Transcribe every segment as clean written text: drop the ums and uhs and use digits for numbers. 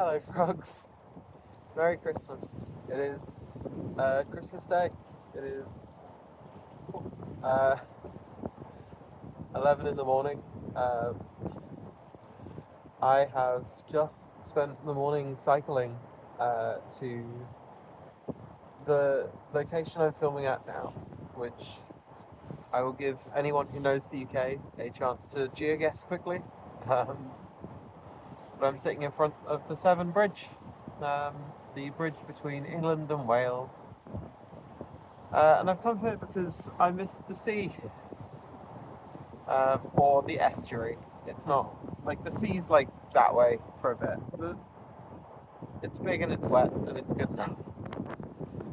Hello, frogs. Merry Christmas. It is Christmas Day. It is uh, 11 in the morning. I have just spent the morning cycling to the location I'm filming at now, which I will give anyone who knows the UK a chance to geoguess quickly. Um, but I'm sitting in front of the Severn Bridge, the bridge between England and Wales. And I've come here because I miss the sea, or the estuary. It's not like the sea's like that way for a bit. It's big and it's wet and it's good enough.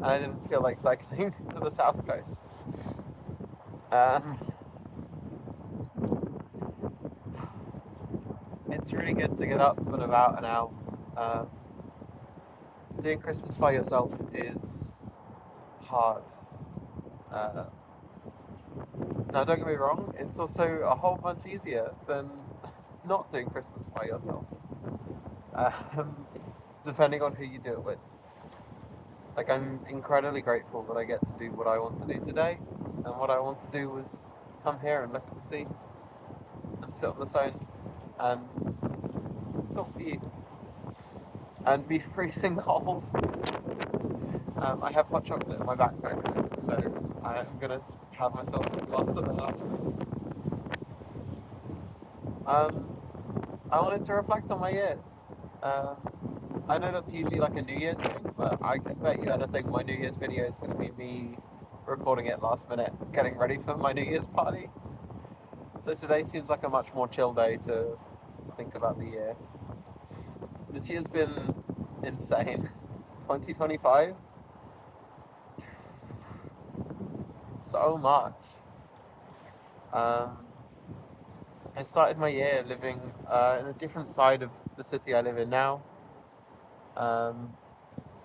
And I didn't feel like cycling to the south coast. Um, it's really good to get up and about and out. Doing Christmas by yourself is hard. Uh, Now, don't get me wrong, it's also a whole bunch easier than not doing Christmas by yourself, um, depending on who you do it with. Like, I'm incredibly grateful that I get to do what I want to do today, and what I want to do was come here and look at the sea, and sit on the stones, and talk to you, and be freezing cold. I have hot chocolate in my backpack, so I'm gonna have myself a glass of it afterwards. I wanted to reflect on my year. Um, I know that's usually like a New Year's thing, but I can bet you anything my New Year's video is going to be me recording it last minute, getting ready for my New Year's party. So today seems like a much more chill day to think about the year. This year's been insane. 2025, so much. Um, I started my year living in a different side of the city I live in now. Um,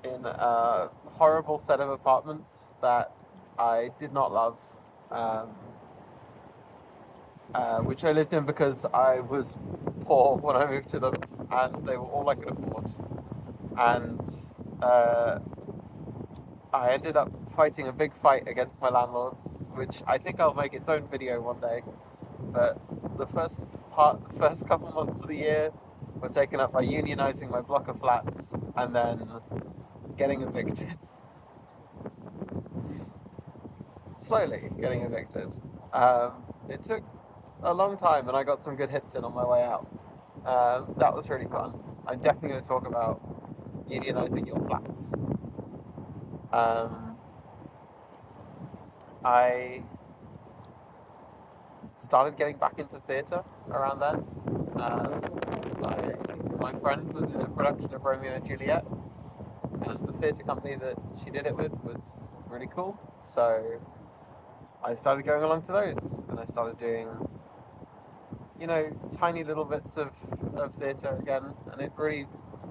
in a horrible set of apartments that I did not love, um, which I lived in because I was poor when I moved to them, and they were all I could afford. And uh, I ended up fighting a big fight against my landlords, which I think I'll make its own video one day. But the first couple months of the year were taken up by unionizing my block of flats and then getting evicted. Slowly getting evicted. It took a long time, and I got some good hits in on my way out. That was really fun. I'm definitely going to talk about unionizing your flats. I started getting back into theatre around then. My friend was in a production of Romeo and Juliet, and the theatre company that she did it with was really cool. So I started going along to those, and I started doing, tiny little bits of theatre again, and it really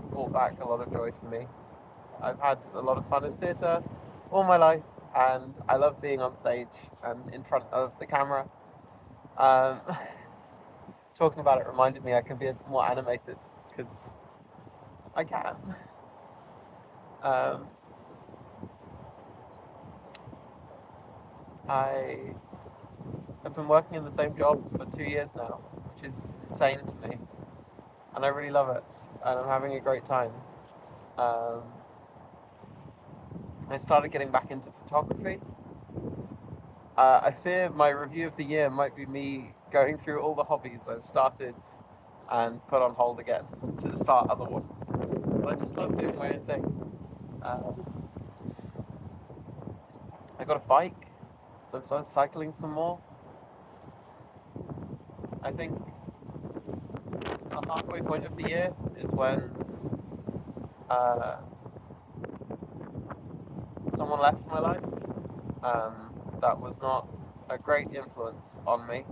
brought back a lot of joy for me. I've had a lot of fun in theatre all my life, and I love being on stage and in front of the camera. Um, Talking about it reminded me I can be a bit more animated, because I can. Um, I have been working in the same job for 2 years now, which is insane to me, and I really love it, and I'm having a great time. Um, I started getting back into photography. I fear my review of the year might be me going through all the hobbies I've started and put on hold again to start other ones. But I just love doing my own thing. I got a bike, so I've started cycling some more. I think the halfway point of the year is when someone left my life. That was not a great influence on me,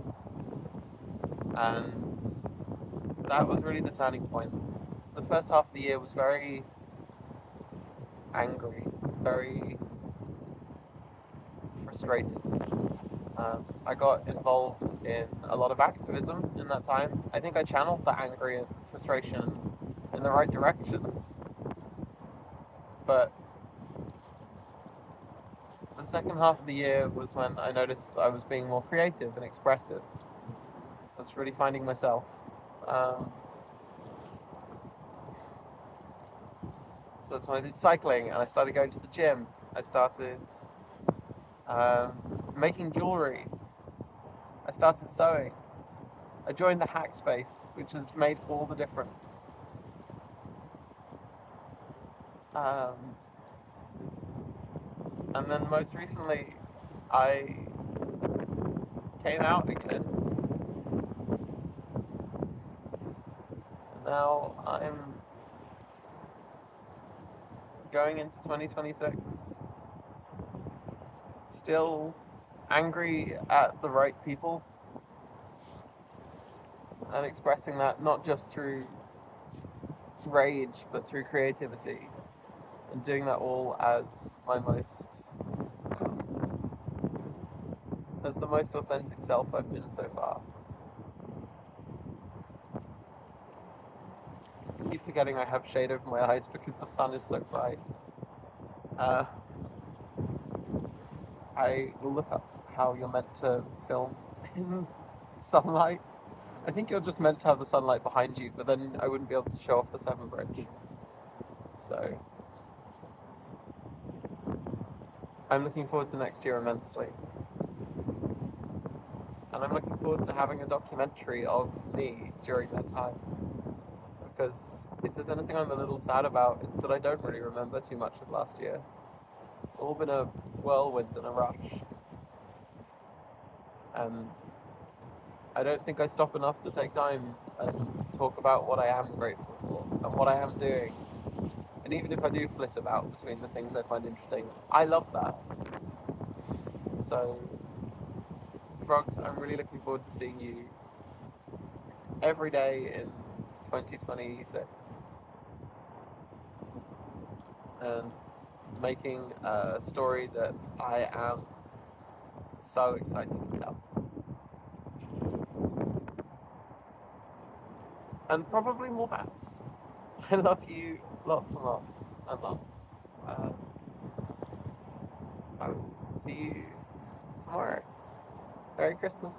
and that was really the turning point. The first half of the year was very angry, very frustrated. I got involved in a lot of activism in that time. I think I channeled that anger and frustration in the right directions. But the second half of the year was when I noticed that I was being more creative and expressive. I was really finding myself. Um, so that's when I did cycling, and I started going to the gym. I started making jewellery. I started sewing. I joined the hack space, which has made all the difference. Um, and then most recently, I came out again. And now I'm going into 2026, still angry at the right people, and expressing that not just through rage, but through creativity, and doing that all as as the most authentic self I've been so far. I keep forgetting I have shade over my eyes because the sun is so bright. I will look up how you're meant to film in sunlight. I think you're just meant to have the sunlight behind you, but then I wouldn't be able to show off the Severn Bridge. So I'm looking forward to next year immensely. And I'm looking forward to having a documentary of me during that time. Because if there's anything I'm a little sad about, it's that I don't really remember too much of last year. It's all been a whirlwind and a rush. And I don't think I stop enough to take time and talk about what I am grateful for and what I am doing. And even if I do flit about between the things I find interesting, I love that. So, Frogs, I'm really looking forward to seeing you every day in 2026 and making a story that I am so excited to tell. And probably more hats. I love you lots and lots and lots. I will see you tomorrow. Merry Christmas.